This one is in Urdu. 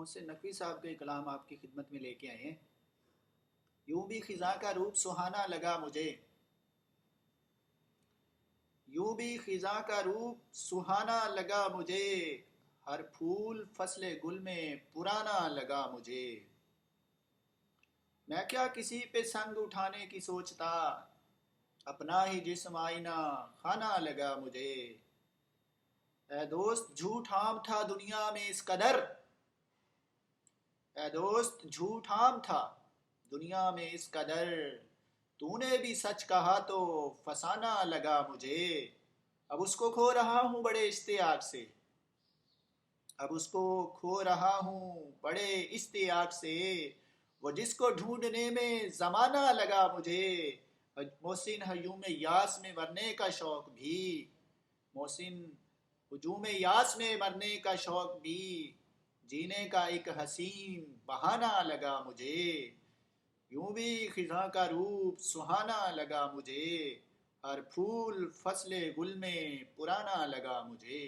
محسن نقوی صاحب کے کلام آپ کی خدمت میں لے کے آئے ہیں۔ یوں بھی خزاں کا روپ سہانا لگا مجھے، یوں بھی خزاں کا روپ سہانا لگا مجھے، ہر پھول فصل گل میں پرانا لگا مجھے۔ میں کیا کسی پہ سنگ اٹھانے کی سوچتا، اپنا ہی جسم آئینہ خانہ لگا مجھے۔ اے دوست جھوٹ عام تھا دنیا میں اس قدر، اے دوست جھوٹ عام تھا دنیا میں اس قدر، تو نے بھی سچ کہا تو فسانہ لگا مجھے۔ اب اس کو کھو رہا ہوں بڑے اشتیاق سے، اب اس کو کھو رہا ہوں بڑے اشتیاق سے، وہ جس کو ڈھونڈنے میں زمانہ لگا مجھے۔ محسن ہجوم یاس میں مرنے کا شوق بھی، محسن ہجوم یاس میں مرنے کا شوق بھی، جینے کا ایک حسین بہانہ لگا مجھے۔ یوں بھی خزاں کا روپ سہانا لگا مجھے، ہر پھول فصل گل میں پرانا لگا مجھے۔